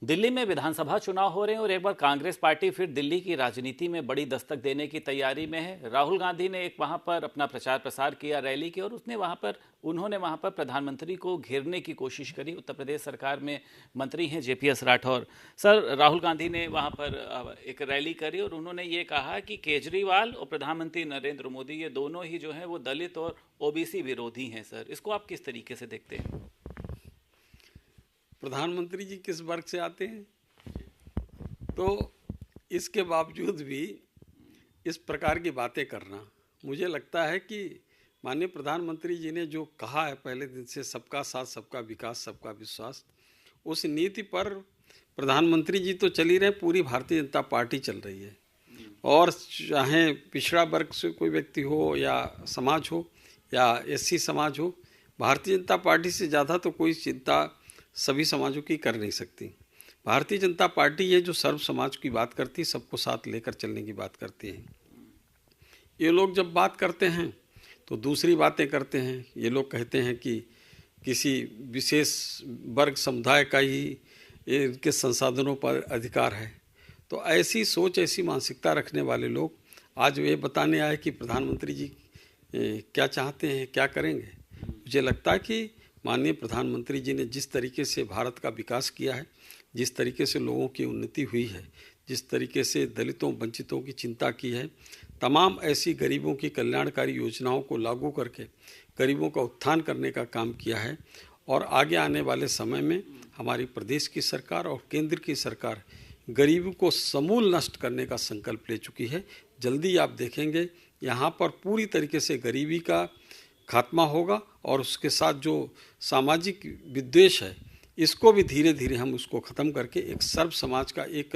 दिल्ली में विधानसभा चुनाव हो रहे हैं और एक बार कांग्रेस पार्टी फिर दिल्ली की राजनीति में बड़ी दस्तक देने की तैयारी में है। राहुल गांधी ने एक वहां पर अपना प्रचार प्रसार किया, रैली की, और उन्होंने वहां पर प्रधानमंत्री को घेरने की कोशिश करी। उत्तर प्रदेश सरकार में मंत्री हैं जेपीएस राठौर सर। राहुल गांधी ने वहां पर एक रैली करी और उन्होंने ये कहा कि केजरीवाल और प्रधानमंत्री नरेंद्र मोदी ये दोनों ही जो है वो दलित और ओबीसी विरोधी हैं। सर, इसको आप किस तरीके से देखते हैं? प्रधानमंत्री जी किस वर्ग से आते हैं? तो इसके बावजूद भी इस प्रकार की बातें करना, मुझे लगता है कि माननीय प्रधानमंत्री जी ने जो कहा है पहले दिन से, सबका साथ सबका विकास सबका विश्वास, उस नीति पर प्रधानमंत्री जी तो चल ही रहे, पूरी भारतीय जनता पार्टी चल रही है। और चाहे पिछड़ा वर्ग से कोई व्यक्ति हो या समाज हो या एससी समाज हो, भारतीय जनता पार्टी से ज़्यादा तो कोई चिंता सभी समाजों की कर नहीं सकती। भारतीय जनता पार्टी है जो सर्व समाज की बात करती है, सबको साथ लेकर चलने की बात करती है। ये लोग जब बात करते हैं तो दूसरी बातें करते हैं। ये लोग कहते हैं कि किसी विशेष वर्ग समुदाय का ही इनके संसाधनों पर अधिकार है। तो ऐसी सोच, ऐसी मानसिकता रखने वाले लोग आज वे बताने आए कि प्रधानमंत्री जी क्या चाहते हैं, क्या करेंगे। मुझे लगता है कि माननीय प्रधानमंत्री जी ने जिस तरीके से भारत का विकास किया है, जिस तरीके से लोगों की उन्नति हुई है, जिस तरीके से दलितों वंचितों की चिंता की है, तमाम ऐसी गरीबों की कल्याणकारी योजनाओं को लागू करके गरीबों का उत्थान करने का काम किया है। और आगे आने वाले समय में हमारी प्रदेश की सरकार और केंद्र की सरकार गरीबी को समूल नष्ट करने का संकल्प ले चुकी है। जल्दी आप देखेंगे यहाँ पर पूरी तरीके से गरीबी का खात्मा होगा और उसके साथ जो सामाजिक विद्वेष है, इसको भी धीरे धीरे हम उसको ख़त्म करके एक सर्व समाज का, एक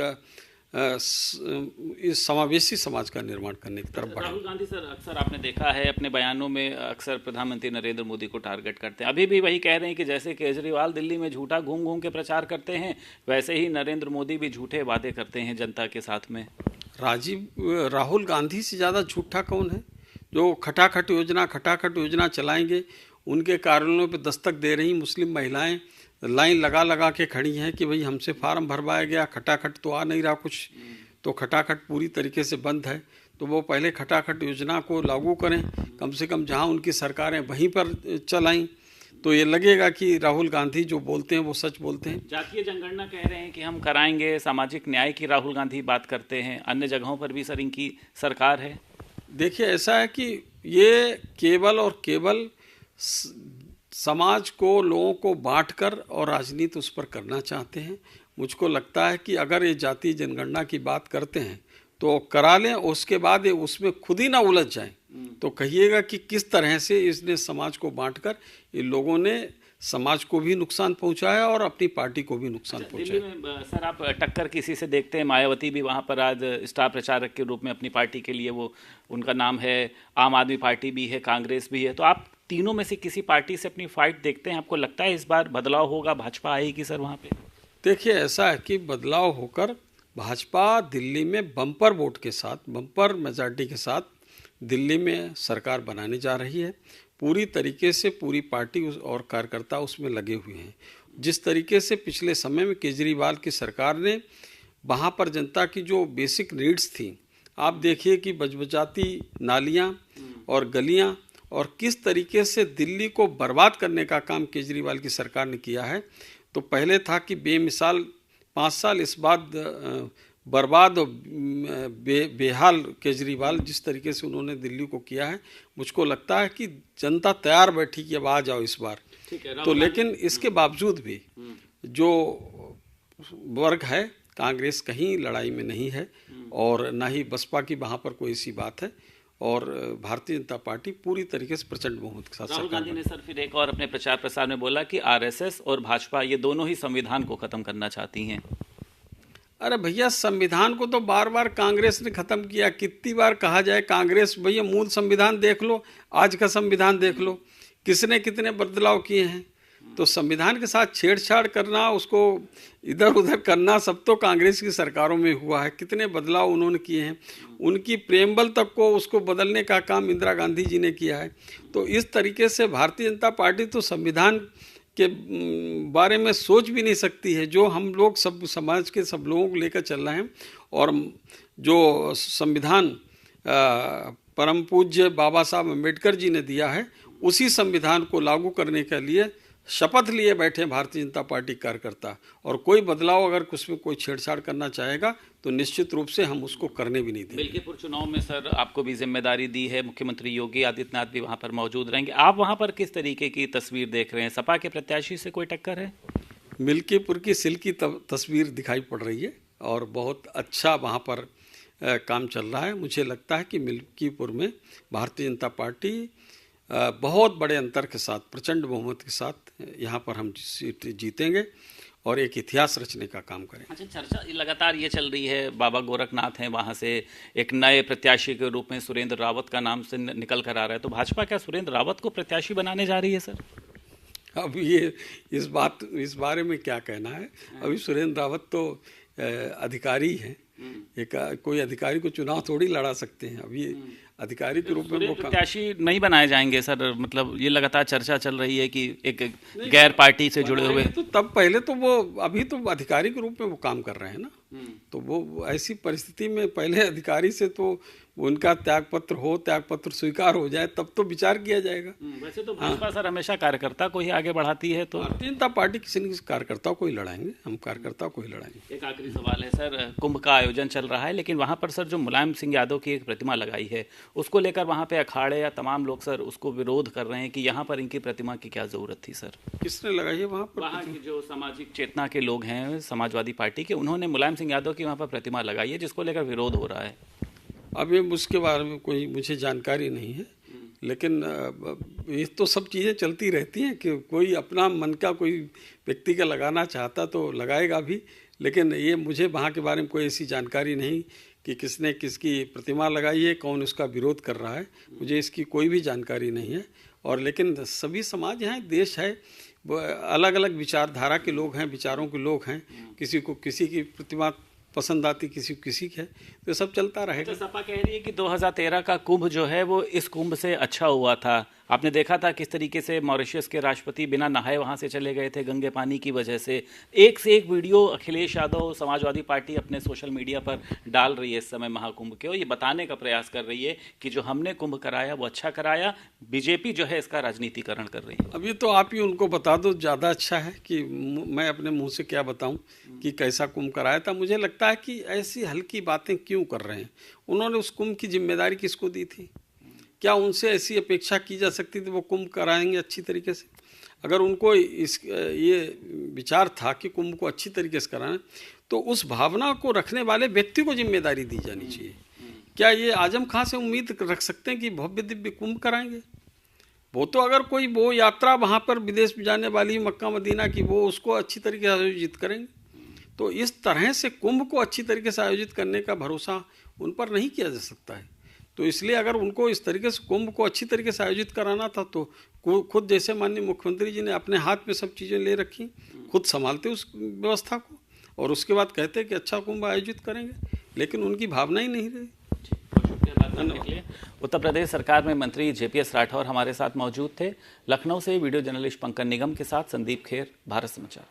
इस समावेशी समाज का निर्माण करने की तरफ बढ़े। राहुल गांधी सर, अक्सर आपने देखा है अपने बयानों में अक्सर प्रधानमंत्री नरेंद्र मोदी को टारगेट करते हैं। अभी भी वही कह रहे हैं कि जैसे केजरीवाल दिल्ली में झूठा घूम घूम के प्रचार करते हैं, वैसे ही नरेंद्र मोदी भी झूठे वादे करते हैं जनता के साथ में। राहुल गांधी से ज़्यादा झूठा कौन है? जो खटाखट योजना चलाएंगे, उनके कार्यालयों पे दस्तक दे रही मुस्लिम महिलाएं लाइन लगा लगा के खड़ी हैं कि भाई हमसे फार्म भरवाया गया, खटाखट तो आ नहीं रहा कुछ, तो खटाखट पूरी तरीके से बंद है। तो वो पहले खटाखट योजना को लागू करें, कम से कम जहां उनकी सरकारें वहीं पर चलाएं, तो ये लगेगा कि राहुल गांधी जो बोलते हैं वो सच बोलते हैं। जातीय जनगणना कह रहे हैं कि हम कराएंगे, सामाजिक न्याय की राहुल गांधी बात करते हैं, अन्य जगहों पर भी सर इनकी सरकार है। देखिए, ऐसा है कि ये केवल और केवल समाज को, लोगों को बांटकर और राजनीति उस पर करना चाहते हैं। मुझको लगता है कि अगर ये जातीय जनगणना की बात करते हैं तो करा लें, उसके बाद ये उसमें खुद ही ना उलझ जाएं। तो कहिएगा कि किस तरह से इसने समाज को बांटकर इन लोगों ने समाज को भी नुकसान पहुंचाया और अपनी पार्टी को भी नुकसान पहुंचाया। दिल्ली में सर आप टक्कर किसी से देखते हैं? मायावती भी वहां पर आज स्टार प्रचारक के रूप में अपनी पार्टी के लिए, वो उनका नाम है, आम आदमी पार्टी भी है, कांग्रेस भी है। तो आप तीनों में से किसी पार्टी से अपनी फाइट देखते हैं? आपको लगता है इस बार बदलाव होगा, भाजपा आएगी सर वहां पे? देखिए, ऐसा है कि बदलाव होकर भाजपा दिल्ली में बम्पर वोट के साथ, बम्पर मेजॉरिटी के साथ दिल्ली में सरकार बनाने जा रही है। पूरी तरीके से पूरी पार्टी और कार्यकर्ता उसमें लगे हुए हैं। जिस तरीके से पिछले समय में केजरीवाल की सरकार ने वहाँ पर जनता की जो बेसिक नीड्स थी, आप देखिए कि बजबजाती नालियाँ और गलियाँ, और किस तरीके से दिल्ली को बर्बाद करने का काम केजरीवाल की सरकार ने किया है। तो पहले था कि बेमिसाल 5 साल, इस बाद बर्बाद और बेहाल केजरीवाल, जिस तरीके से उन्होंने दिल्ली को किया है, मुझको लगता है कि जनता तैयार बैठी कि अब आ जाओ इस बार। तो लेकिन इसके बावजूद भी जो वर्ग है, कांग्रेस कहीं लड़ाई में नहीं है और ना ही बसपा की वहाँ पर कोई ऐसी बात है, और भारतीय जनता पार्टी पूरी तरीके से प्रचंड बहुमत के साथ। राहुल गांधी ने सर फिर एक और अपने प्रचार प्रसार में बोला कि आरएसएस और भाजपा ये दोनों ही संविधान को खत्म करना चाहती हैं। अरे भैया, संविधान को तो बार बार कांग्रेस ने खत्म किया। कितनी बार कहा जाए कांग्रेस? भैया, मूल संविधान देख लो, आज का संविधान देख लो, किसने कितने बदलाव किए हैं। तो संविधान के साथ छेड़छाड़ करना, उसको इधर उधर करना, सब तो कांग्रेस की सरकारों में हुआ है। कितने बदलाव उन्होंने किए हैं। उनकी प्रेमबल तक को उसको बदलने का काम इंदिरा गांधी जी ने किया है। तो इस तरीके से भारतीय जनता पार्टी तो संविधान के बारे में सोच भी नहीं सकती है। जो हम लोग सब समाज के सब लोगों को लेकर चल रहे हैं और जो संविधान परम पूज्य बाबा साहब अम्बेडकर जी ने दिया है, उसी संविधान को लागू करने के लिए शपथ लिए बैठे भारतीय जनता पार्टी कार्यकर्ता। और कोई बदलाव अगर उसमें कोई छेड़छाड़ करना चाहेगा तो निश्चित रूप से हम उसको करने भी नहीं देंगे। मिल्कीपुर चुनाव में सर आपको भी जिम्मेदारी दी है, मुख्यमंत्री योगी आदित्यनाथ भी वहां पर मौजूद रहेंगे। आप वहां पर किस तरीके की तस्वीर देख रहे हैं? सपा के प्रत्याशी से कोई टक्कर है? मिल्कीपुर की सिल्की तस्वीर दिखाई पड़ रही है और बहुत अच्छा वहाँ पर काम चल रहा है। मुझे लगता है कि मिल्कीपुर में भारतीय जनता पार्टी बहुत बड़े अंतर के साथ, प्रचंड बहुमत के साथ यहाँ पर हम सीट जीतेंगे और एक इतिहास रचने का काम करें। अच्छा, चर्चा लगातार ये चल रही है, बाबा गोरखनाथ हैं, वहाँ से एक नए प्रत्याशी के रूप में सुरेंद्र रावत का नाम से निकल कर आ रहा है, तो भाजपा क्या सुरेंद्र रावत को प्रत्याशी बनाने जा रही है सर? अब ये इस बारे में क्या कहना है। अभी सुरेंद्र रावत तो अधिकारी हैं, एक कोई अधिकारी को चुनाव थोड़ी लड़ा सकते हैं। अभी अधिकारी के रूप में वो प्रत्याशी नहीं बनाए जाएंगे सर? मतलब ये लगातार चर्चा चल रही है कि एक गैर पार्टी से जुड़े हुए, तो तब पहले तो वो अभी तो अधिकारी के रूप में वो काम कर रहे हैं ना, तो वो ऐसी परिस्थिति में पहले अधिकारी से तो उनका त्यागपत्र स्वीकार हो जाए तब तो विचार किया जाएगा। वैसे तो भाजपा सर हमेशा कार्यकर्ता को ही आगे बढ़ाती है, तो भारतीय जनता पार्टी किसी न किसी कार्यकर्ता को ही लड़ाएंगे, हम कार्यकर्ता को ही लड़ाएंगे। एक आखिरी सवाल है सर, कुंभ का आयोजन चल रहा है, लेकिन वहाँ पर सर जो मुलायम सिंह यादव की एक प्रतिमा लगाई है, उसको लेकर वहाँ पे अखाड़े या तमाम लोग सर उसको विरोध कर रहे हैं कि यहाँ पर इनकी प्रतिमा की क्या जरूरत थी सर? किसने लगाई है वहाँ पर? वहाँ की जो सामाजिक चेतना के लोग हैं समाजवादी पार्टी के, उन्होंने मुलायम सिंह यादव की वहाँ पर प्रतिमा लगाई है, जिसको लेकर विरोध हो रहा है। अब ये उसके बारे में कोई मुझे जानकारी नहीं है, लेकिन ये तो सब चीज़ें चलती रहती हैं कि कोई अपना मन का कोई व्यक्ति का लगाना चाहता तो लगाएगा भी, लेकिन ये मुझे वहाँ के बारे में कोई ऐसी जानकारी नहीं कि किसने किसकी प्रतिमा लगाई है, कौन उसका विरोध कर रहा है, मुझे इसकी कोई भी जानकारी नहीं है। और लेकिन सभी समाज हैं, देश है, अलग अलग विचारधारा के लोग हैं, विचारों के लोग हैं, किसी को किसी की प्रतिमा पसंद आती, किसी की है, तो सब चलता रहेगा। तो सपा कह रही है कि 2013 का कुंभ जो है वो इस कुंभ से अच्छा हुआ था। आपने देखा था किस तरीके से मॉरिशस के राष्ट्रपति बिना नहाए वहां से चले गए थे गंगे पानी की वजह से। एक से एक वीडियो अखिलेश यादव समाजवादी पार्टी अपने सोशल मीडिया पर डाल रही है इस समय महाकुंभ के, और ये बताने का प्रयास कर रही है कि जो हमने कुंभ कराया वो अच्छा कराया, बीजेपी जो है इसका राजनीतिकरण कर रही है। अब ये तो आप ही उनको बता दो, ज़्यादा अच्छा है कि मैं अपने मुंह से क्या बताऊं कि कैसा कुंभ कराया था। मुझे लगता है कि ऐसी हल्की बातें क्यों कर रहे हैं। उन्होंने उस कुंभ की जिम्मेदारी किसको दी थी? क्या उनसे ऐसी अपेक्षा की जा सकती थी वो कुंभ कराएंगे अच्छी तरीके से? अगर उनको ये विचार था कि कुंभ को अच्छी तरीके से कराना, तो उस भावना को रखने वाले व्यक्ति को जिम्मेदारी दी जानी चाहिए। क्या ये आजम खां से उम्मीद रख सकते हैं कि भव्य दिव्य कुंभ कराएंगे? वो तो अगर कोई वो यात्रा वहाँ पर विदेश में जाने वाली मक्का मदीना की, वो उसको अच्छी तरीके से आयोजित करेंगे। तो इस तरह से कुंभ को अच्छी तरीके से आयोजित करने का भरोसा उन पर नहीं किया जा सकता है। तो इसलिए अगर उनको इस तरीके से कुंभ को अच्छी तरीके से आयोजित कराना था तो खुद जैसे माननीय मुख्यमंत्री जी ने अपने हाथ में सब चीज़ें ले रखी, खुद संभालते उस व्यवस्था को और उसके बाद कहते कि अच्छा कुंभ आयोजित करेंगे, लेकिन उनकी भावना ही नहीं रही। उत्तर प्रदेश सरकार में मंत्री जेपीएस राठौर हमारे साथ मौजूद थे। लखनऊ से वीडियो जर्नलिस्ट पंकज निगम के साथ संदीप खेर, भारत समाचार।